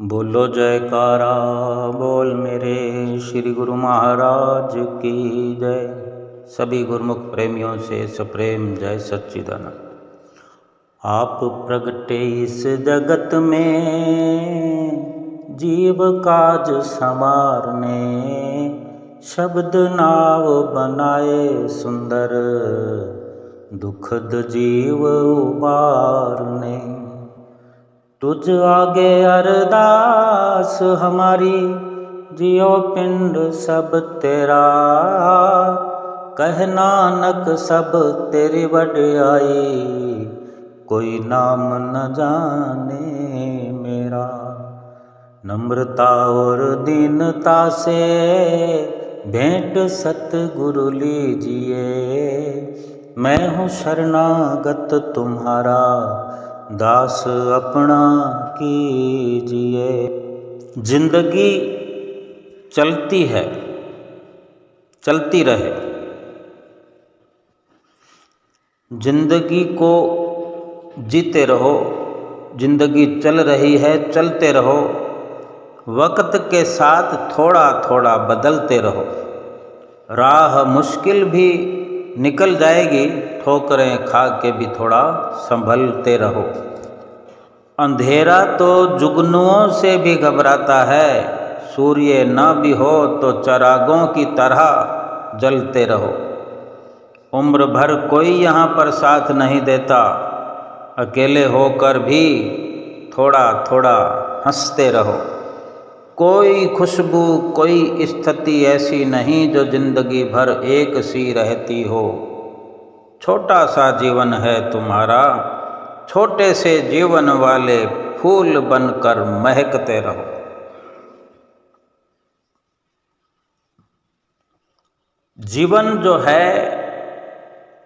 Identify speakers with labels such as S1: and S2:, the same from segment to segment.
S1: बोलो जयकारा बोल मेरे श्री गुरु महाराज की जय। सभी गुरुमुख प्रेमियों से सप्रेम जय सच्चिदानंद। आप प्रगटे इस जगत में जीव काज संवारने, शब्द नाव बनाए सुंदर दुखद जीव उबारने। तुझ आगे अरदास हमारी, जियो पिंड सब तेरा, कह नानक सब तेरी वड्याई, कोई नाम न जाने मेरा। नम्रता और दीनता से भेंट सतगुरु लीजिए, मैं हूँ शरणागत तुम्हारा, दास अपना कीजिए। जिंदगी चलती है, चलती रहे। जिंदगी को जीते रहो, जिंदगी चल रही है चलते रहो। वक्त के साथ थोड़ा थोड़ा बदलते रहो। राह मुश्किल भी निकल जाएगी, ठोकरें खा के भी थोड़ा संभलते रहो। अंधेरा तो जुगनुओं से भी घबराता है, सूर्य न भी हो तो चरागों की तरह जलते रहो। उम्र भर कोई यहाँ पर साथ नहीं देता, अकेले होकर भी थोड़ा थोड़ा हंसते रहो। कोई खुशबू कोई स्थिति ऐसी नहीं जो जिंदगी भर एक सी रहती हो। छोटा सा जीवन है तुम्हारा, छोटे से जीवन वाले फूल बनकर महकते रहो। जीवन जो है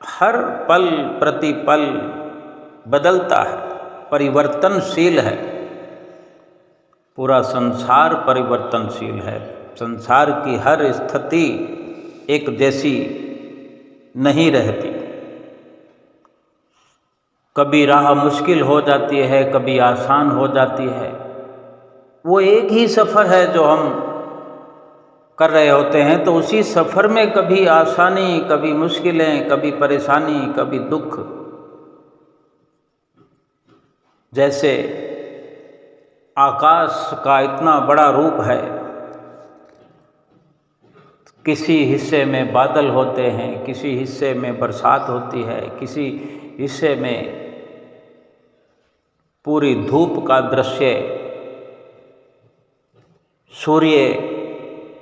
S1: हर पल प्रतिपल बदलता है, परिवर्तनशील है। पूरा संसार परिवर्तनशील है। संसार की हर स्थिति एक जैसी नहीं रहती। कभी राह मुश्किल हो जाती है, कभी आसान हो जाती है। वो एक ही सफ़र है जो हम कर रहे होते हैं, तो उसी सफ़र में कभी आसानी, कभी मुश्किलें, कभी परेशानी, कभी दुख। जैसे आकाश का इतना बड़ा रूप है, किसी हिस्से में बादल होते हैं, किसी हिस्से में बरसात होती है, किसी हिस्से में पूरी धूप का दृश्य, सूर्य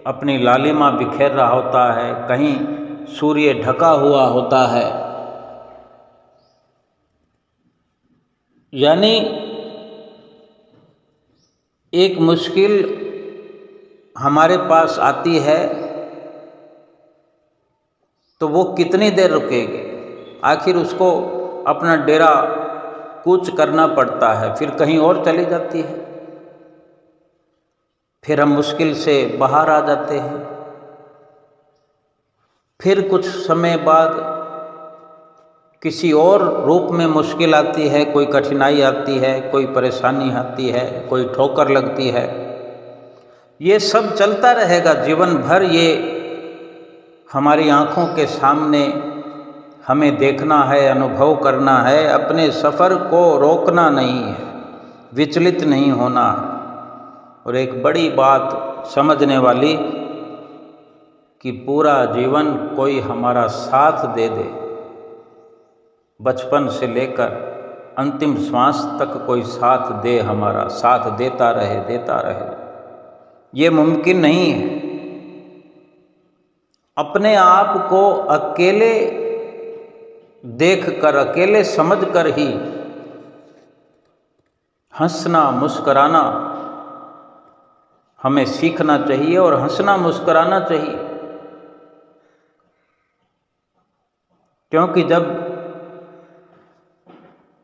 S1: अपनी लालिमा बिखेर रहा होता है, कहीं सूर्य ढका हुआ होता है। यानी एक मुश्किल हमारे पास आती है तो वो कितनी देर रुकेगी? आखिर उसको अपना डेरा कूच करना पड़ता है, फिर कहीं और चली जाती है, फिर हम मुश्किल से बाहर आ जाते हैं। फिर कुछ समय बाद किसी और रूप में मुश्किल आती है, कोई कठिनाई आती है, कोई परेशानी आती है, कोई ठोकर लगती है। ये सब चलता रहेगा जीवन भर। ये हमारी आँखों के सामने हमें देखना है, अनुभव करना है। अपने सफ़र को रोकना नहीं है, विचलित नहीं होना। और एक बड़ी बात समझने वाली कि पूरा जीवन कोई हमारा साथ दे दे, बचपन से लेकर अंतिम श्वास तक कोई साथ दे, हमारा साथ देता रहे, देता रहे, ये मुमकिन नहीं है। अपने आप को अकेले देखकर, अकेले समझकर ही हंसना मुस्कुराना हमें सीखना चाहिए और हंसना मुस्कुराना चाहिए। क्योंकि जब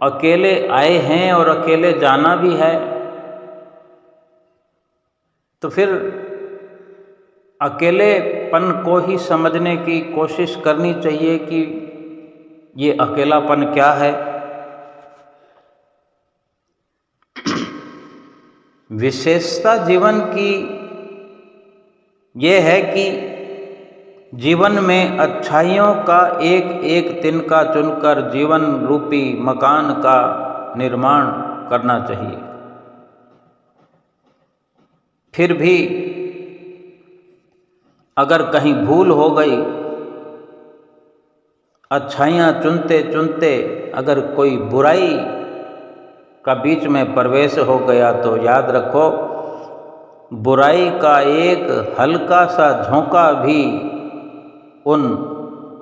S1: अकेले आए हैं और अकेले जाना भी है, तो फिर अकेलेपन को ही समझने की कोशिश करनी चाहिए कि ये अकेलापन क्या है। विशेषता जीवन की ये है कि जीवन में अच्छाइयों का एक एक तिनका चुनकर जीवन रूपी मकान का निर्माण करना चाहिए। फिर भी अगर कहीं भूल हो गई, अच्छाइयाँ चुनते चुनते अगर कोई बुराई का बीच में प्रवेश हो गया, तो याद रखो बुराई का एक हल्का सा झोंका भी उन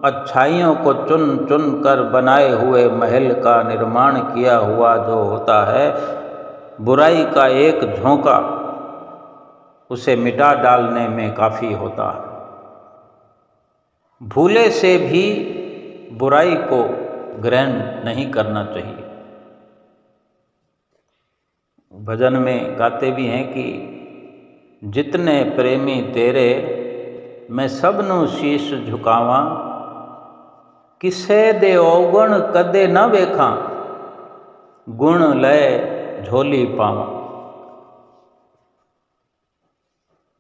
S1: अच्छाइयों को चुन चुन कर बनाए हुए महल का निर्माण किया हुआ जो होता है, बुराई का एक झोंका उसे मिटा डालने में काफ़ी होता है। भूले से भी बुराई को ग्रहण नहीं करना चाहिए। भजन में गाते भी हैं कि जितने प्रेमी तेरे मैं सबनों शीश झुकावां, किसे दे अवगुण कदे न वेखां, गुण लय झोली पावां।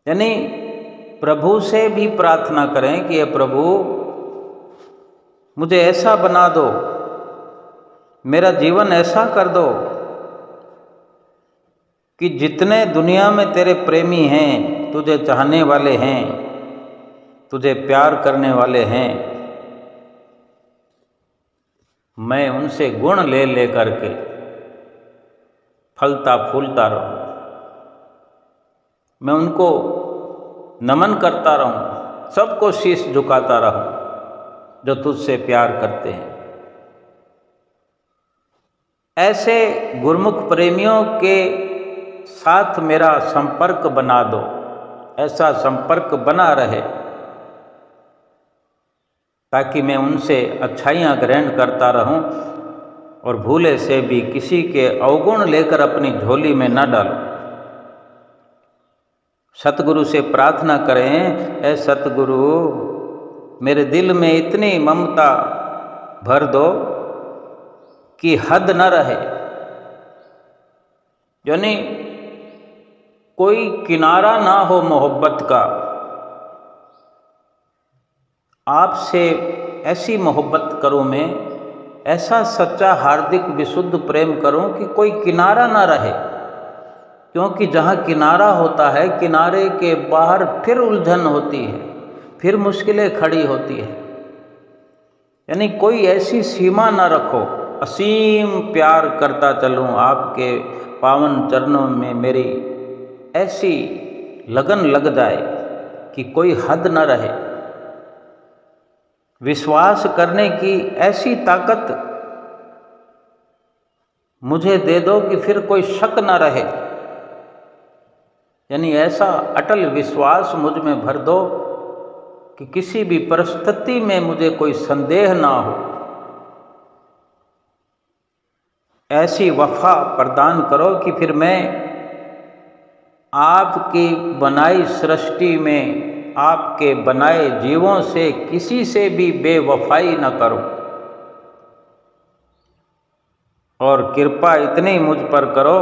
S1: यानी प्रभु से भी प्रार्थना करें कि ये प्रभु मुझे ऐसा बना दो, मेरा जीवन ऐसा कर दो कि जितने दुनिया में तेरे प्रेमी हैं, तुझे चाहने वाले हैं, तुझे प्यार करने वाले हैं, मैं उनसे गुण ले ले करके फलता फूलता रहूं, मैं उनको नमन करता रहूं, सबको शीश झुकाता रहूं जो तुझसे प्यार करते हैं। ऐसे गुरमुख प्रेमियों के साथ मेरा संपर्क बना दो, ऐसा संपर्क बना रहे ताकि मैं उनसे अच्छाइयाँ ग्रहण करता रहूं और भूले से भी किसी के अवगुण लेकर अपनी झोली में न डालूं। सतगुरु से प्रार्थना करें, ऐ सतगुरु मेरे दिल में इतनी ममता भर दो कि हद न रहे, यानी कोई किनारा ना हो मोहब्बत का। आपसे ऐसी मोहब्बत करूं मैं, ऐसा सच्चा हार्दिक विशुद्ध प्रेम करूं कि कोई किनारा ना रहे, क्योंकि जहाँ किनारा होता है, किनारे के बाहर फिर उलझन होती है, फिर मुश्किलें खड़ी होती है। यानी कोई ऐसी सीमा ना रखो, असीम प्यार करता चलूं आपके पावन चरणों में, मेरी ऐसी लगन लग जाए कि कोई हद न रहे। विश्वास करने की ऐसी ताकत मुझे दे दो कि फिर कोई शक न रहे, यानी ऐसा अटल विश्वास मुझ में भर दो कि किसी भी परिस्थिति में मुझे कोई संदेह ना हो। ऐसी वफा प्रदान करो कि फिर मैं आपकी बनाई सृष्टि में, आपके बनाए जीवों से किसी से भी बेवफाई न करूं, और कृपा इतनी मुझ पर करो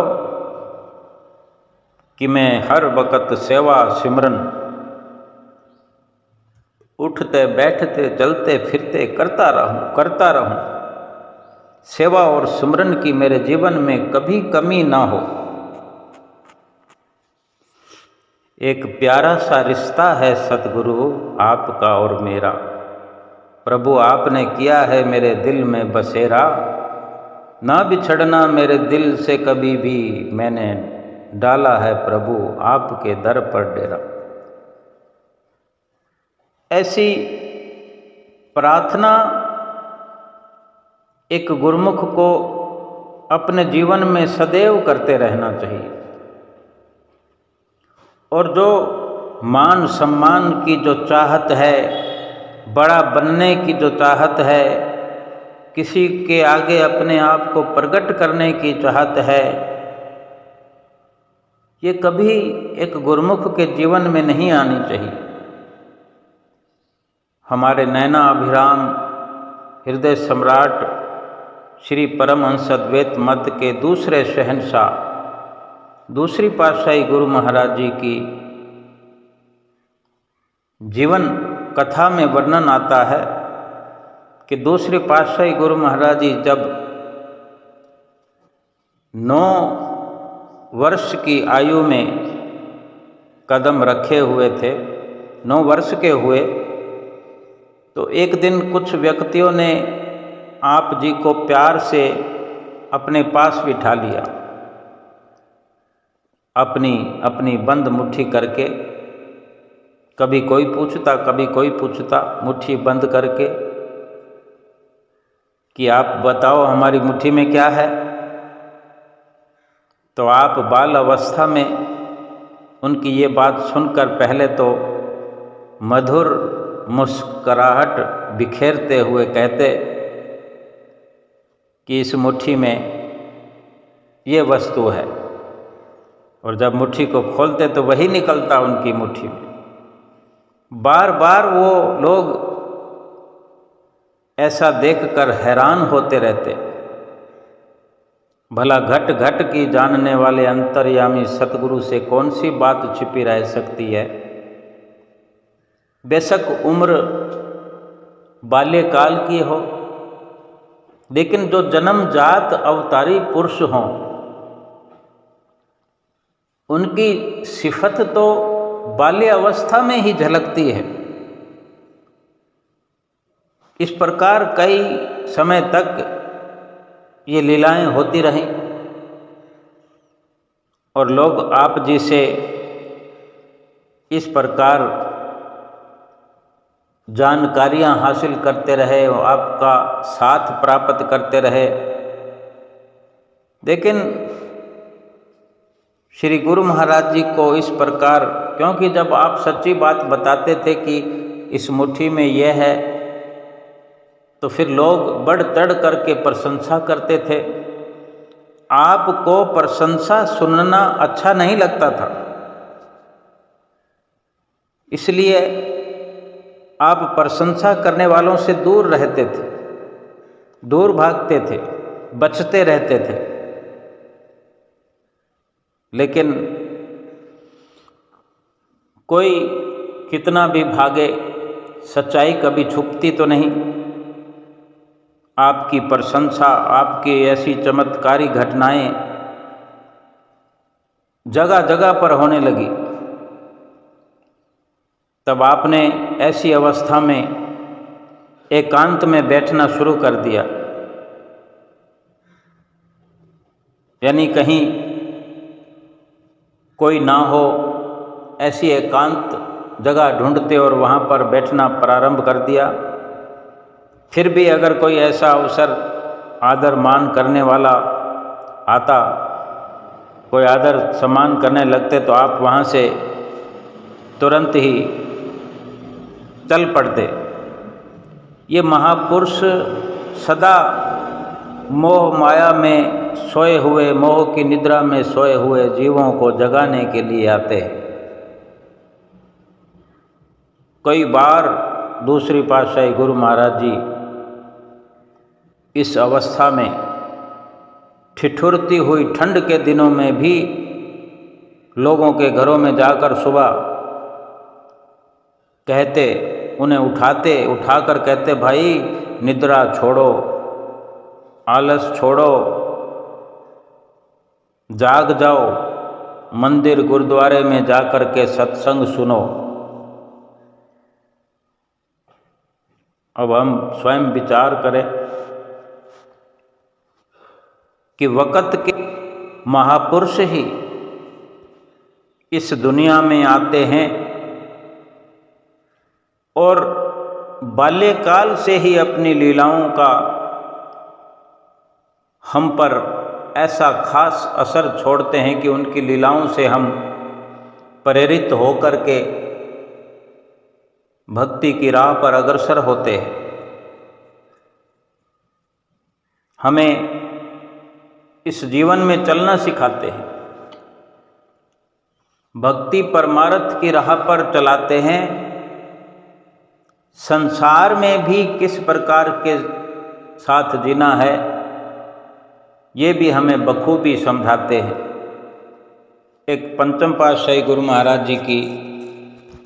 S1: कि मैं हर वक़्त सेवा सिमरन उठते बैठते चलते फिरते करता रहूं। सेवा और सिमरन की मेरे जीवन में कभी कमी ना हो। एक प्यारा सा रिश्ता है सतगुरु आपका और मेरा, प्रभु आपने किया है मेरे दिल में बसेरा, ना बिछड़ना मेरे दिल से कभी भी, मैंने डाला है प्रभु आपके दर पर डेरा। ऐसी प्रार्थना एक गुरमुख को अपने जीवन में सदैव करते रहना चाहिए। और जो मान सम्मान की जो चाहत है, बड़ा बनने की जो चाहत है, किसी के आगे अपने आप को प्रकट करने की चाहत है, ये कभी एक गुरमुख के जीवन में नहीं आनी चाहिए। हमारे नैना अभिराम हृदय सम्राट श्री परमहंस अद्वैत मत के दूसरे शहंशाह दूसरी पातशाही गुरु महाराज जी की जीवन कथा में वर्णन आता है कि दूसरे पातशाही गुरु महाराज जी जब 9 वर्ष की आयु में कदम रखे हुए थे, 9 वर्ष के हुए, तो एक दिन कुछ व्यक्तियों ने आप जी को प्यार से अपने पास बिठा लिया, अपनी अपनी बंद मुट्ठी करके। कभी कोई पूछता कभी कोई पूछता, मुट्ठी बंद करके कि आप बताओ हमारी मुट्ठी में क्या है। तो आप बाल अवस्था में उनकी ये बात सुनकर पहले तो मधुर मुस्कराहट बिखेरते हुए कहते कि इस मुट्ठी में ये वस्तु है, और जब मुट्ठी को खोलते तो वही निकलता उनकी मुट्ठी में। बार बार वो लोग ऐसा देखकर हैरान होते रहते। भला घट घट की जानने वाले अंतर्यामी सतगुरु से कौन सी बात छिपी रह सकती है। बेशक उम्र बाल्यकाल की हो, लेकिन जो जन्मजात अवतारी पुरुष हों उनकी सिफत तो बाल्य अवस्था में ही झलकती है। इस प्रकार कई समय तक ये लीलाएं होती रहीं और लोग आप जी से इस प्रकार जानकारियां हासिल करते रहे और आपका साथ प्राप्त करते रहे। लेकिन श्री गुरु महाराज जी को इस प्रकार, क्योंकि जब आप सच्ची बात बताते थे कि इस मुट्ठी में यह है, तो फिर लोग बढ़ चढ़ करके प्रशंसा करते थे। आपको प्रशंसा सुनना अच्छा नहीं लगता था, इसलिए आप प्रशंसा करने वालों से दूर रहते थे, दूर भागते थे, बचते रहते थे। लेकिन कोई कितना भी भागे, सच्चाई कभी छुपती तो नहीं। आपकी प्रशंसा, आपकी ऐसी चमत्कारी घटनाएं जगह जगह पर होने लगी। तब आपने ऐसी अवस्था में एकांत में बैठना शुरू कर दिया, यानी कहीं कोई ना हो ऐसी एकांत जगह ढूंढते और वहाँ पर बैठना प्रारंभ कर दिया। फिर भी अगर कोई ऐसा अवसर आदर मान करने वाला आता, कोई आदर सम्मान करने लगते, तो आप वहाँ से तुरंत ही चल पड़ते। ये महापुरुष सदा मोह माया में सोए हुए, मोह की निद्रा में सोए हुए जीवों को जगाने के लिए आते हैं। कई बार दूसरी पातशाही गुरु महाराज जी इस अवस्था में ठिठुरती हुई ठंड के दिनों में भी लोगों के घरों में जाकर सुबह कहते, उन्हें उठाकर कहते, भाई निद्रा छोड़ो, आलस छोड़ो, जाग जाओ, मंदिर गुरुद्वारे में जाकर के सत्संग सुनो। अब हम स्वयं विचार करें कि वक़्त के महापुरुष ही इस दुनिया में आते हैं और बाल्यकाल से ही अपनी लीलाओं का हम पर ऐसा खास असर छोड़ते हैं कि उनकी लीलाओं से हम प्रेरित होकर के भक्ति की राह पर अग्रसर होते हैं। हमें इस जीवन में चलना सिखाते हैं, भक्ति परमार्थ की राह पर चलाते हैं। संसार में भी किस प्रकार के साथ जीना है, ये भी हमें बखूबी समझाते हैं। एक पंचम पातशाही गुरु महाराज जी की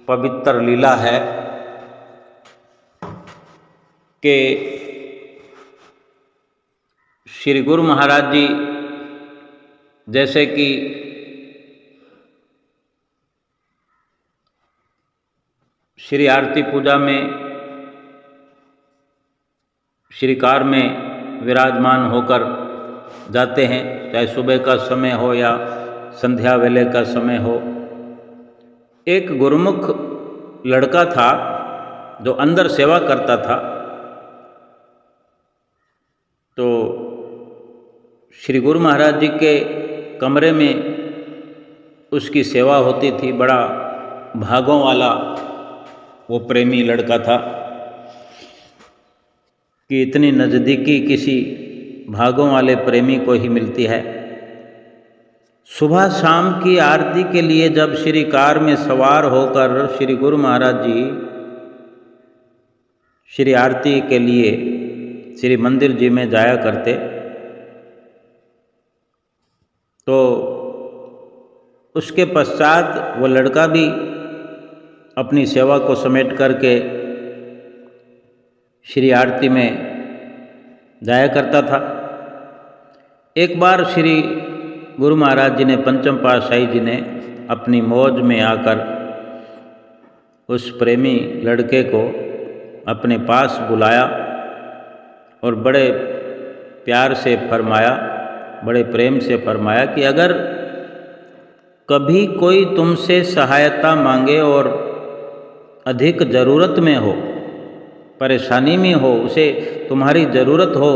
S1: पवित्र लीला है कि श्री गुरु महाराज जी जैसे कि श्री आरती पूजा में श्रीकार में विराजमान होकर जाते हैं, चाहे सुबह का समय हो या संध्या वेले का समय हो। एक गुरुमुख लड़का था जो अंदर सेवा करता था, तो श्री गुरु महाराज जी के कमरे में उसकी सेवा होती थी। बड़ा भागों वाला वो प्रेमी लड़का था कि इतनी नज़दीकी किसी भागों वाले प्रेमी को ही मिलती है। सुबह शाम की आरती के लिए जब श्री कार में सवार होकर श्री गुरु महाराज जी श्री आरती के लिए श्री मंदिर जी में जाया करते, तो उसके पश्चात वो लड़का भी अपनी सेवा को समेट करके श्री आरती में जाया करता था। एक बार श्री गुरु महाराज जी ने, पंचम पातशाही जी ने अपनी मौज में आकर उस प्रेमी लड़के को अपने पास बुलाया और बड़े प्यार से फरमाया, बड़े प्रेम से फरमाया कि अगर कभी कोई तुमसे सहायता मांगे और अधिक ज़रूरत में हो, परेशानी में हो, उसे तुम्हारी ज़रूरत हो,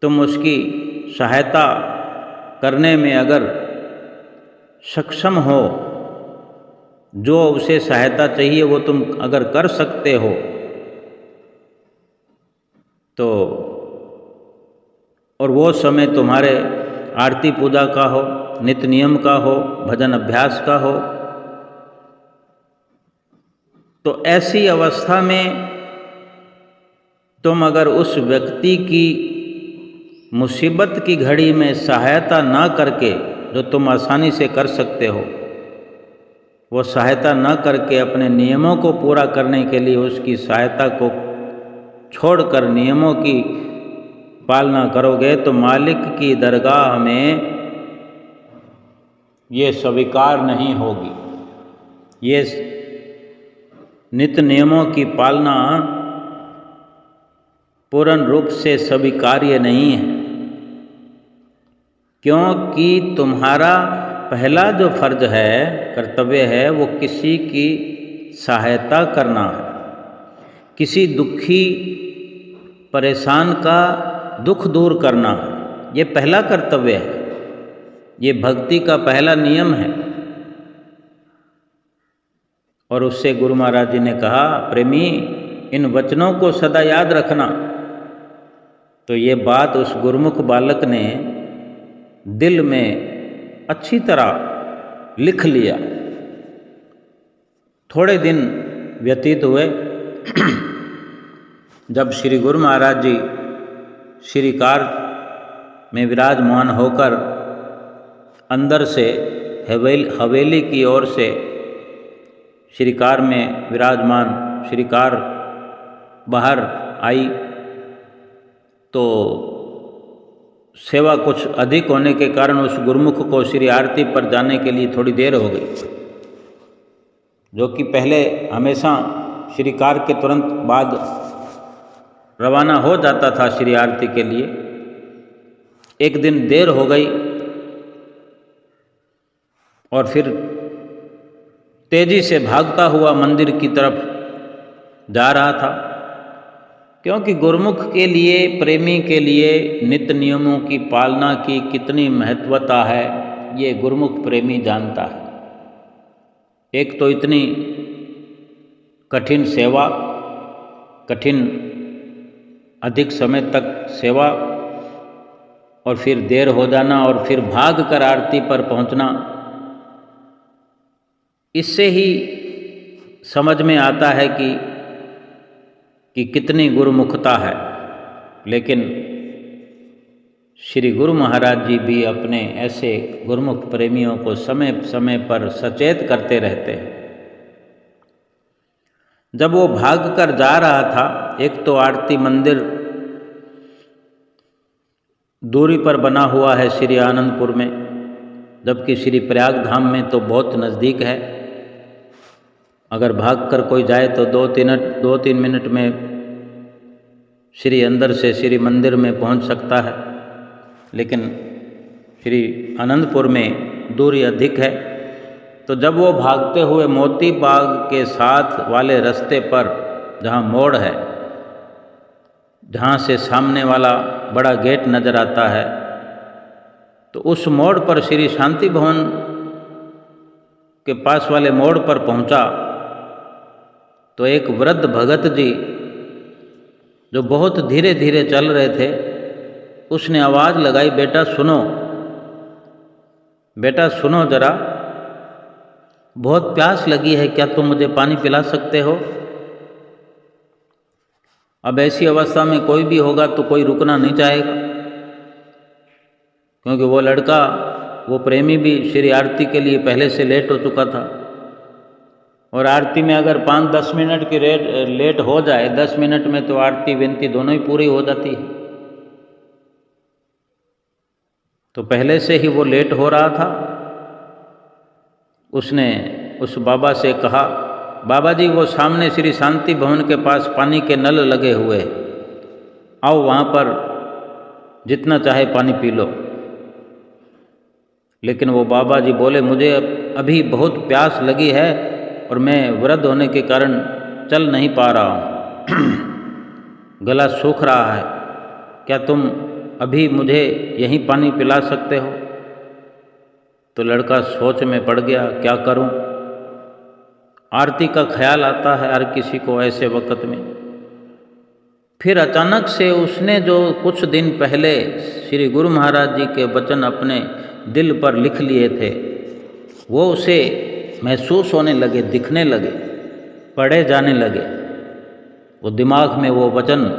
S1: तुम उसकी सहायता करने में अगर सक्षम हो, जो उसे सहायता चाहिए वो तुम अगर कर सकते हो, तो और वो समय तुम्हारे आरती पूजा का हो, नित्य नियम का हो, भजन अभ्यास का हो, तो ऐसी अवस्था में तुम अगर उस व्यक्ति की मुसीबत की घड़ी में सहायता ना करके, जो तुम आसानी से कर सकते हो, वो सहायता ना करके अपने नियमों को पूरा करने के लिए उसकी सहायता को छोड़कर नियमों की पालना करोगे, तो मालिक की दरगाह में ये स्वीकार नहीं होगी। ये नित्य नियमों की पालना पूर्ण रूप से स्वीकार्य नहीं है, क्योंकि तुम्हारा पहला जो फर्ज है, कर्तव्य है, वो किसी की सहायता करना है। किसी दुखी परेशान का दुख दूर करना है, ये पहला कर्तव्य है, ये भक्ति का पहला नियम है। और उससे गुरु महाराज जी ने कहा, प्रेमी इन वचनों को सदा याद रखना। तो ये बात उस गुरुमुख बालक ने दिल में अच्छी तरह लिख लिया। थोड़े दिन व्यतीत हुए जब श्री गुरु महाराज जी श्री कार में विराजमान होकर अंदर से हवेली की ओर से श्री कार में विराजमान श्री कार बाहर आई, तो सेवा कुछ अधिक होने के कारण उस गुरुमुख को श्री आरती पर जाने के लिए थोड़ी देर हो गई, जो कि पहले हमेशा श्री कार के तुरंत बाद रवाना हो जाता था श्री आरती के लिए। एक दिन देर हो गई और फिर तेजी से भागता हुआ मंदिर की तरफ जा रहा था, क्योंकि गुरुमुख के लिए, प्रेमी के लिए नित्य नियमों की पालना की कितनी महत्वता है, ये गुरुमुख प्रेमी जानता है। एक तो इतनी कठिन सेवा, कठिन अधिक समय तक सेवा, और फिर देर हो जाना और फिर भाग कर आरती पर पहुंचना, इससे ही समझ में आता है कि कितनी गुरुमुखता है। लेकिन श्री गुरु महाराज जी भी अपने ऐसे गुरुमुख प्रेमियों को समय समय पर सचेत करते रहते हैं। जब वो भाग कर जा रहा था, एक तो आरती मंदिर दूरी पर बना हुआ है श्री आनंदपुर में, जबकि श्री प्रयाग धाम में तो बहुत नज़दीक है। अगर भाग कर कोई जाए तो 2-3 मिनट में श्री अंदर से श्री मंदिर में पहुंच सकता है, लेकिन श्री आनंदपुर में दूरी अधिक है। तो जब वो भागते हुए मोती बाग के साथ वाले रास्ते पर, जहाँ मोड़ है, जहाँ से सामने वाला बड़ा गेट नज़र आता है, तो उस मोड़ पर श्री शांति भवन के पास वाले मोड़ पर पहुँचा तो एक वृद्ध भगत जी जो बहुत धीरे धीरे चल रहे थे, उसने आवाज़ लगाई, बेटा सुनो, बेटा सुनो जरा, बहुत प्यास लगी है, क्या तुम मुझे पानी पिला सकते हो? अब ऐसी अवस्था में कोई भी होगा तो कोई रुकना नहीं चाहेगा, क्योंकि वो लड़का, वो प्रेमी भी श्री आरती के लिए पहले से लेट हो चुका था, और आरती में अगर 5-10 मिनट की लेट हो जाए, 10 मिनट में तो आरती विनती दोनों ही पूरी हो जाती है। तो पहले से ही वो लेट हो रहा था। उसने उस बाबा से कहा, बाबा जी वो सामने श्री शांति भवन के पास पानी के नल लगे हुए हैं, आओ वहाँ पर जितना चाहे पानी पी लो। लेकिन वो बाबा जी बोले, मुझे अभी बहुत प्यास लगी है और मैं वृद्ध होने के कारण चल नहीं पा रहा हूँ, गला सूख रहा है, क्या तुम अभी मुझे यहीं पानी पिला सकते हो? तो लड़का सोच में पड़ गया, क्या करूं? आरती का ख्याल आता है हर किसी को ऐसे वक्त में। फिर अचानक से उसने जो कुछ दिन पहले श्री गुरु महाराज जी के वचन अपने दिल पर लिख लिए थे, वो उसे महसूस होने लगे, दिखने लगे, पढ़े जाने लगे। वो दिमाग में वो वचन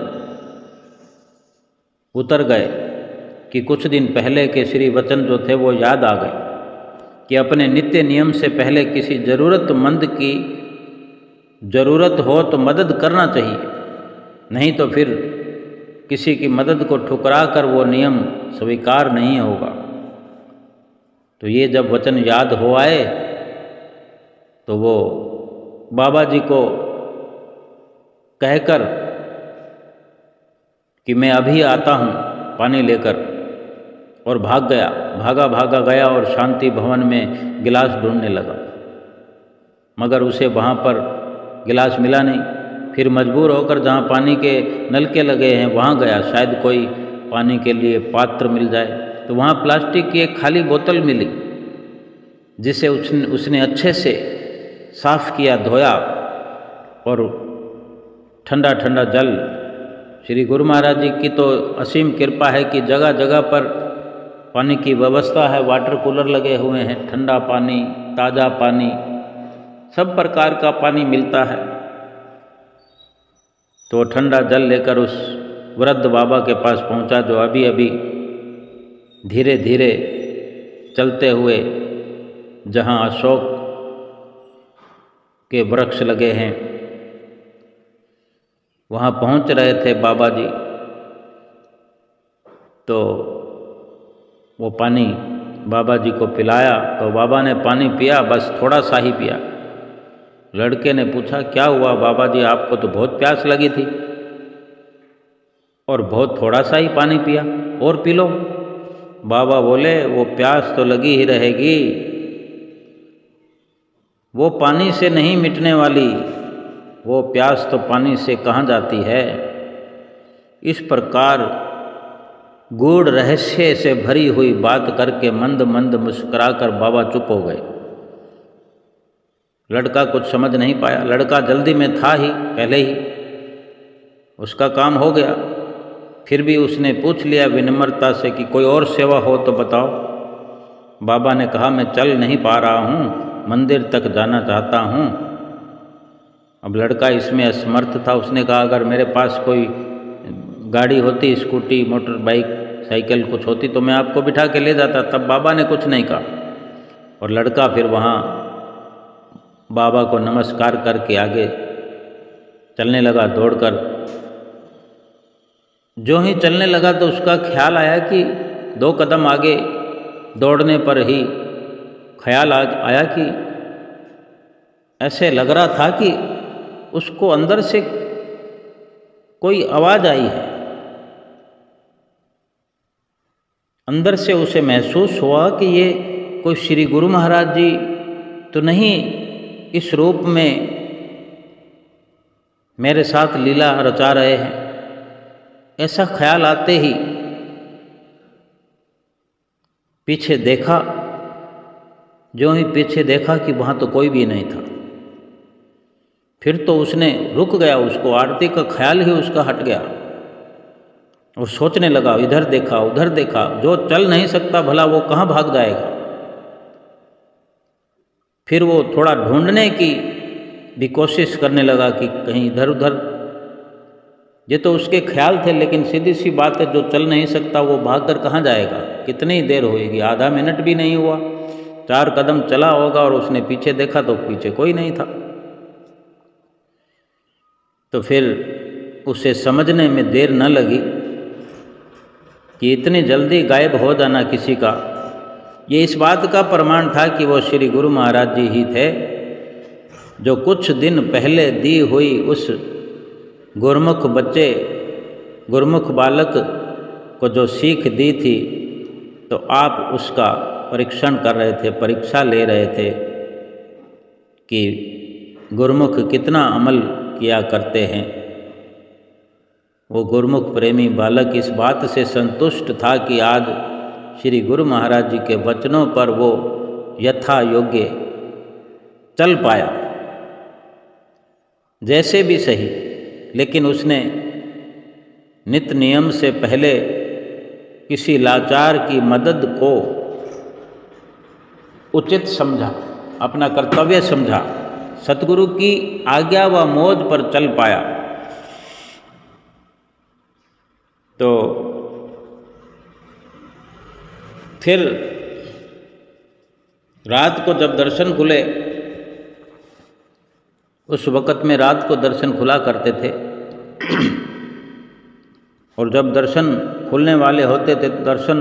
S1: उतर गए कि कुछ दिन पहले के श्री वचन जो थे वो याद आ गए कि अपने नित्य नियम से पहले किसी ज़रूरतमंद की ज़रूरत हो तो मदद करना चाहिए, नहीं तो फिर किसी की मदद को ठुकरा कर वो नियम स्वीकार नहीं होगा। तो ये जब वचन याद हो आए तो वो बाबा जी को कहकर कि मैं अभी आता हूँ पानी लेकर, और भागा गया और शांति भवन में गिलास ढूंढने लगा, मगर उसे वहाँ पर गिलास मिला नहीं। फिर मजबूर होकर जहाँ पानी के नलके लगे हैं वहाँ गया, शायद कोई पानी के लिए पात्र मिल जाए। तो वहाँ प्लास्टिक की एक खाली बोतल मिली, जिसे उसने अच्छे से साफ़ किया, धोया, और ठंडा ठंडा जल, श्री गुरु महाराज जी की तो असीम कृपा है कि जगह जगह पर पानी की व्यवस्था है, वाटर कूलर लगे हुए हैं, ठंडा पानी, ताज़ा पानी, सब प्रकार का पानी मिलता है। तो ठंडा जल लेकर उस वृद्ध बाबा के पास पहुंचा, जो अभी अभी धीरे धीरे चलते हुए जहां अशोक के वृक्ष लगे हैं वहाँ पहुँच रहे थे बाबा जी। तो वो पानी बाबा जी को पिलाया, तो बाबा ने पानी पिया, बस थोड़ा सा ही पिया। लड़के ने पूछा, क्या हुआ बाबा जी, आपको तो बहुत प्यास लगी थी और बहुत थोड़ा सा ही पानी पिया, और पी लो। बाबा बोले, वो प्यास तो लगी ही रहेगी, वो पानी से नहीं मिटने वाली, वो प्यास तो पानी से कहाँ जाती है। इस प्रकार गूढ़ रहस्य से भरी हुई बात करके मंद मंद मुस्कुराकर बाबा चुप हो गए। लड़का कुछ समझ नहीं पाया, लड़का जल्दी में था ही, पहले ही उसका काम हो गया। फिर भी उसने पूछ लिया विनम्रता से कि कोई और सेवा हो तो बताओ। बाबा ने कहा, मैं चल नहीं पा रहा हूँ, मंदिर तक जाना चाहता हूँ। अब लड़का इसमें असमर्थ था। उसने कहा, अगर मेरे पास कोई गाड़ी होती, स्कूटी, मोटर बाइक, साइकिल कुछ होती तो मैं आपको बिठा के ले जाता। तब बाबा ने कुछ नहीं कहा। और लड़का फिर वहाँ बाबा को नमस्कार करके आगे चलने लगा दौड़कर। जो ही चलने लगा तो उसका ख्याल आया कि 2 कदम आगे दौड़ने पर ही ख्याल आया कि ऐसे लग रहा था कि उसको अंदर से कोई आवाज़ आई है। अंदर से उसे महसूस हुआ कि ये कोई श्री गुरु महाराज जी तो नहीं इस रूप में मेरे साथ लीला रचा रहे हैं। ऐसा ख्याल आते ही पीछे देखा। जो ही पीछे देखा कि वहाँ तो कोई भी नहीं था। फिर तो उसने रुक गया, उसको आरती का ख्याल ही उसका हट गया और सोचने लगा, इधर देखा उधर देखा। जो चल नहीं सकता भला वो कहाँ भाग जाएगा। फिर वो थोड़ा ढूंढने की भी कोशिश करने लगा कि कहीं इधर उधर। ये तो उसके ख्याल थे, लेकिन सीधी सी बात है, जो चल नहीं सकता वो भागकर कहाँ जाएगा। कितनी देर होएगी, आधा मिनट भी नहीं हुआ। 4 कदम चला होगा और उसने पीछे देखा तो पीछे कोई नहीं था। तो फिर उसे समझने में देर न लगी कि इतनी जल्दी गायब हो जाना किसी का, ये इस बात का प्रमाण था कि वो श्री गुरु महाराज जी ही थे, जो कुछ दिन पहले दी हुई उस गुरमुख बच्चे, गुरमुख बालक को जो सीख दी थी, तो आप उसका परीक्षण कर रहे थे, परीक्षा ले रहे थे कि गुरमुख कितना अमल किया करते हैं। वो गुरमुख प्रेमी बालक इस बात से संतुष्ट था कि आज श्री गुरु महाराज जी के वचनों पर वो यथा योग्य चल पाया, जैसे भी सही। लेकिन उसने नित्य नियम से पहले किसी लाचार की मदद को उचित समझा, अपना कर्तव्य समझा, सतगुरु की आज्ञा व मौज पर चल पाया। तो फिर रात को जब दर्शन खुले, उस वक़्त में रात को दर्शन खुला करते थे, और जब दर्शन खुलने वाले होते थे तो दर्शन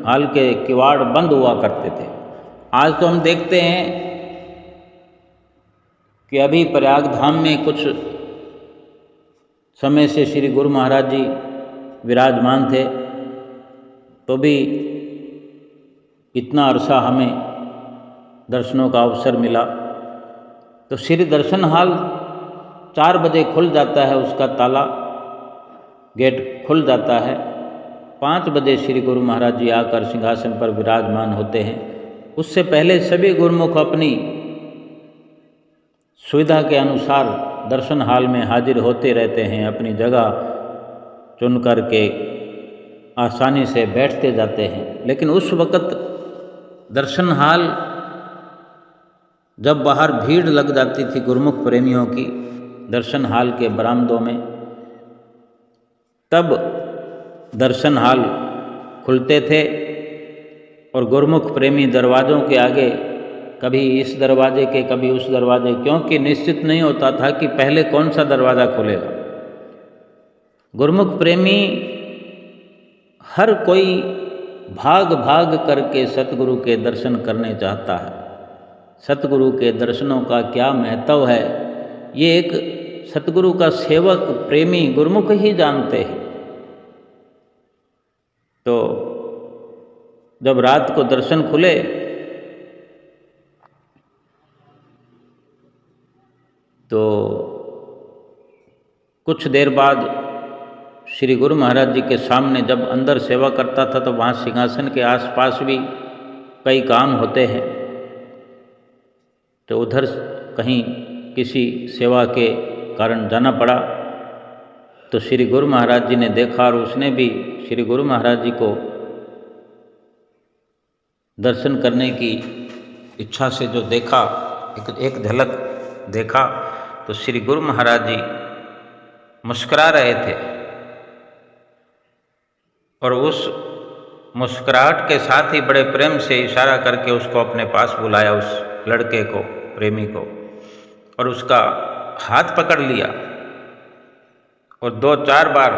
S1: हाल के किवाड़ बंद हुआ करते थे। आज तो हम देखते हैं कि अभी प्रयाग धाम में कुछ समय से श्री गुरु महाराज जी विराजमान थे, तो भी इतना अरसा हमें दर्शनों का अवसर मिला। तो श्री दर्शन हाल 4 बजे खुल जाता है, उसका ताला गेट खुल जाता है। 5 बजे श्री गुरु महाराज जी आकर सिंहासन पर विराजमान होते हैं। उससे पहले सभी गुरुमुख अपनी सुविधा के अनुसार दर्शन हाल में हाजिर होते रहते हैं, अपनी जगह चुन कर के आसानी से बैठते जाते हैं। लेकिन उस वक़्त दर्शन हाल जब बाहर भीड़ लग जाती थी गुरुमुख प्रेमियों की दर्शन हाल के बरामदों में, तब दर्शन हाल खुलते थे और गुरुमुख प्रेमी दरवाज़ों के आगे कभी इस दरवाजे के कभी उस दरवाजे, क्योंकि निश्चित नहीं होता था कि पहले कौन सा दरवाज़ा खुलेगा। गुरुमुख प्रेमी हर कोई भाग भाग करके सतगुरु के दर्शन करने चाहता है। सतगुरु के दर्शनों का क्या महत्व है, ये एक सतगुरु का सेवक प्रेमी गुरुमुख ही जानते हैं। तो जब रात को दर्शन खुले तो कुछ देर बाद श्री गुरु महाराज जी के सामने जब अंदर सेवा करता था तो वहाँ सिंहासन के आसपास भी कई काम होते हैं, तो उधर कहीं किसी सेवा के कारण जाना पड़ा। तो श्री गुरु महाराज जी ने देखा और उसने भी श्री गुरु महाराज जी को दर्शन करने की इच्छा से जो देखा, एक झलक देखा, तो श्री गुरु महाराज जी मुस्कुरा रहे थे और उस मुस्कुराहट के साथ ही बड़े प्रेम से इशारा करके उसको अपने पास बुलाया, उस लड़के को, प्रेमी को, और उसका हाथ पकड़ लिया और 2-4 बार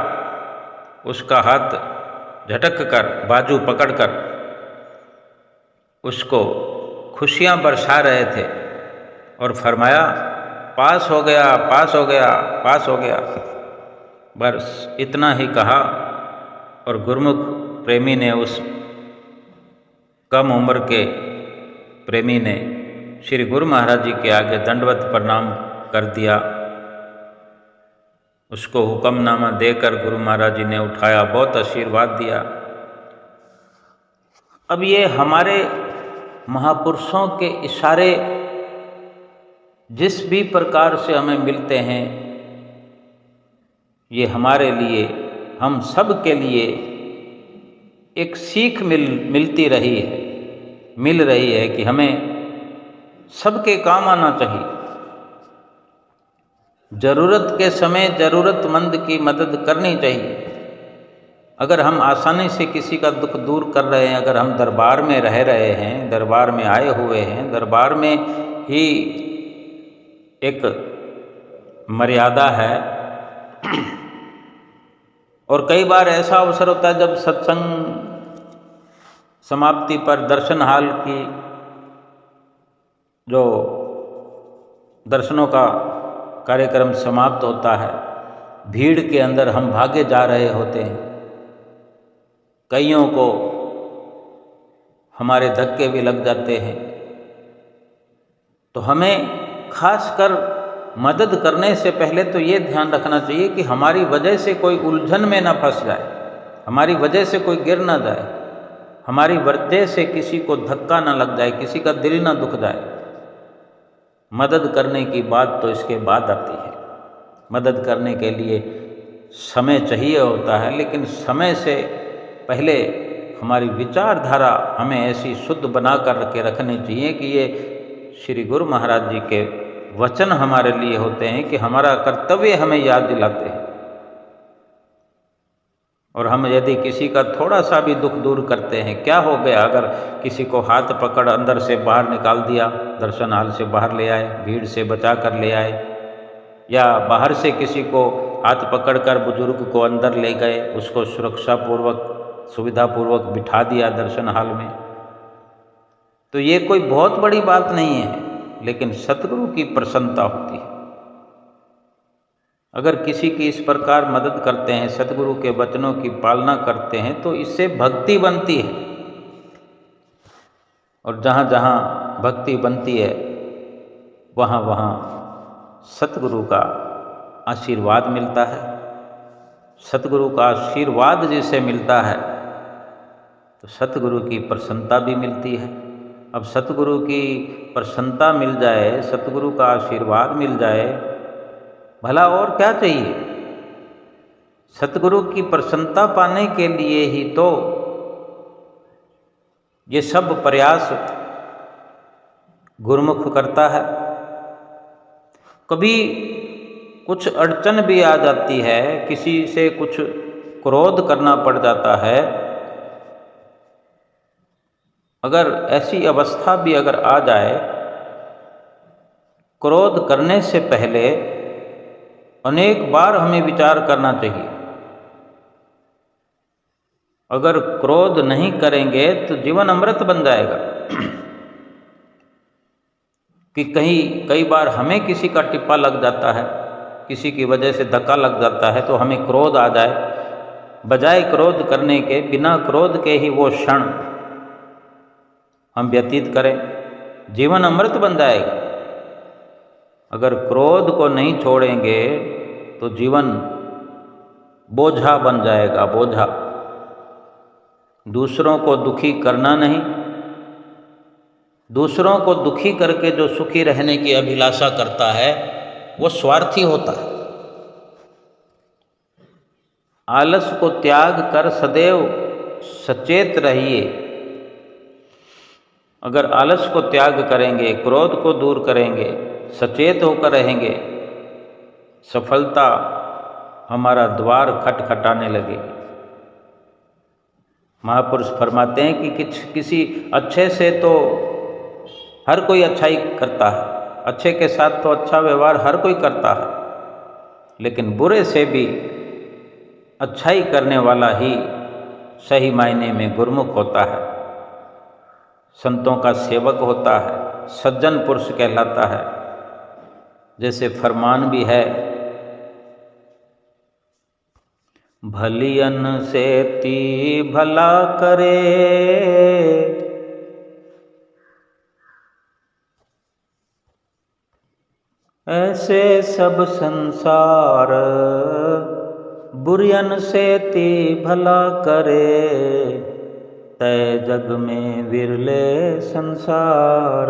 S1: उसका हाथ झटक कर, बाजू पकड़कर उसको खुशियाँ बरसा रहे थे और फरमाया, पास हो गया, पास हो गया, पास हो गया। बस इतना ही कहा और गुरुमुख प्रेमी ने, उस कम उम्र के प्रेमी ने श्री गुरु महाराज जी के आगे दंडवत प्रणाम कर दिया। उसको हुक्मनामा देकर गुरु महाराज जी ने उठाया, बहुत आशीर्वाद दिया। अब ये हमारे महापुरुषों के इशारे जिस भी प्रकार से हमें मिलते हैं, ये हमारे लिए, हम सब के लिए एक सीख मिल रही है कि हमें सबके काम आना चाहिए। ज़रूरत के समय ज़रूरतमंद की मदद करनी चाहिए। अगर हम आसानी से किसी का दुख दूर कर रहे हैं, अगर हम दरबार में रह रहे हैं, दरबार में आए हुए हैं, दरबार में ही एक मर्यादा है, और कई बार ऐसा अवसर होता है जब सत्संग समाप्ति पर दर्शन हाल की जो दर्शनों का कार्यक्रम समाप्त होता है, भीड़ के अंदर हम भागे जा रहे होते हैं, कईयों को हमारे धक्के भी लग जाते हैं, तो हमें खासकर मदद करने से पहले तो ये ध्यान रखना चाहिए कि हमारी वजह से कोई उलझन में ना फंस जाए, हमारी वजह से कोई गिर ना जाए, हमारी वजह से किसी को धक्का ना लग जाए, किसी का दिल ना दुख जाए। मदद करने की बात तो इसके बाद आती है। मदद करने के लिए समय चाहिए होता है, लेकिन समय से पहले हमारी विचारधारा हमें ऐसी शुद्ध बना कर के रखनी चाहिए कि ये श्री गुरु महाराज जी के वचन हमारे लिए होते हैं कि हमारा कर्तव्य हमें याद दिलाते हैं। और हम यदि किसी का थोड़ा सा भी दुख दूर करते हैं, क्या हो गया अगर किसी को हाथ पकड़ अंदर से बाहर निकाल दिया, दर्शन हाल से बाहर ले आए, भीड़ से बचा कर ले आए, या बाहर से किसी को हाथ पकड़कर बुजुर्ग को अंदर ले गए, उसको सुरक्षापूर्वक, सुविधापूर्वक बिठा दिया दर्शन हाल में, तो ये कोई बहुत बड़ी बात नहीं है, लेकिन सतगुरु की प्रसन्नता होती है। अगर किसी की इस प्रकार मदद करते हैं, सतगुरु के वचनों की पालना करते हैं, तो इससे भक्ति बनती है, और जहाँ जहाँ भक्ति बनती है वहाँ वहाँ सतगुरु का आशीर्वाद मिलता है। सतगुरु का आशीर्वाद जिसे मिलता है तो सतगुरु की प्रसन्नता भी मिलती है। अब सतगुरु की प्रसन्नता मिल जाए, सतगुरु का आशीर्वाद मिल जाए, भला और क्या चाहिए। सतगुरु की प्रसन्नता पाने के लिए ही तो ये सब प्रयास गुरुमुख करता है। कभी कुछ अड़चन भी आ जाती है, किसी से कुछ क्रोध करना पड़ जाता है, अगर ऐसी अवस्था भी अगर आ जाए, क्रोध करने से पहले अनेक बार हमें विचार करना चाहिए। अगर क्रोध नहीं करेंगे तो जीवन अमृत बन जाएगा। कि कई बार हमें किसी का टिप्पा लग जाता है, किसी की वजह से धक्का लग जाता है, तो हमें क्रोध आ जाए, बजाय क्रोध करने के, बिना क्रोध के ही वो क्षण हम व्यतीत करें, जीवन अमृत बन जाएगा। अगर क्रोध को नहीं छोड़ेंगे तो जीवन बोझा बन जाएगा, बोझा। दूसरों को दुखी करना नहीं, दूसरों को दुखी करके जो सुखी रहने की अभिलाषा करता है वो स्वार्थी होता है। आलस को त्याग कर सदैव सचेत रहिए। अगर आलस को त्याग करेंगे, क्रोध को दूर करेंगे, सचेत होकर रहेंगे, सफलता हमारा द्वार खटखटाने लगेगी। महापुरुष फरमाते हैं कि किसी अच्छे से तो हर कोई अच्छाई करता है, अच्छे के साथ तो अच्छा व्यवहार हर कोई करता है, लेकिन बुरे से भी अच्छाई करने वाला ही सही मायने में गुरमुख होता है, संतों का सेवक होता है, सज्जन पुरुष कहलाता है। जैसे फरमान भी है, भलियन से ती भला करे, ऐसे सब संसार बुरियन से ती भला करे, तय जग में विरले संसार।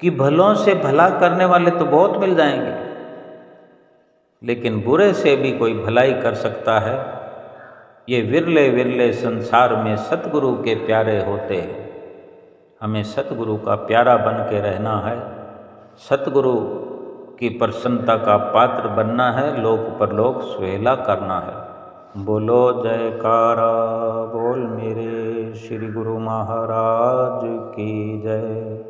S1: कि भलों से भला करने वाले तो बहुत मिल जाएंगे, लेकिन बुरे से भी कोई भलाई कर सकता है, ये विरले विरले संसार में सतगुरु के प्यारे होते हैं। हमें सतगुरु का प्यारा बन के रहना है, सतगुरु की प्रसन्नता का पात्र बनना है, लोक परलोक सुहेला करना है। बोलो जयकारा बोल मेरे श्री गुरु महाराज की जय।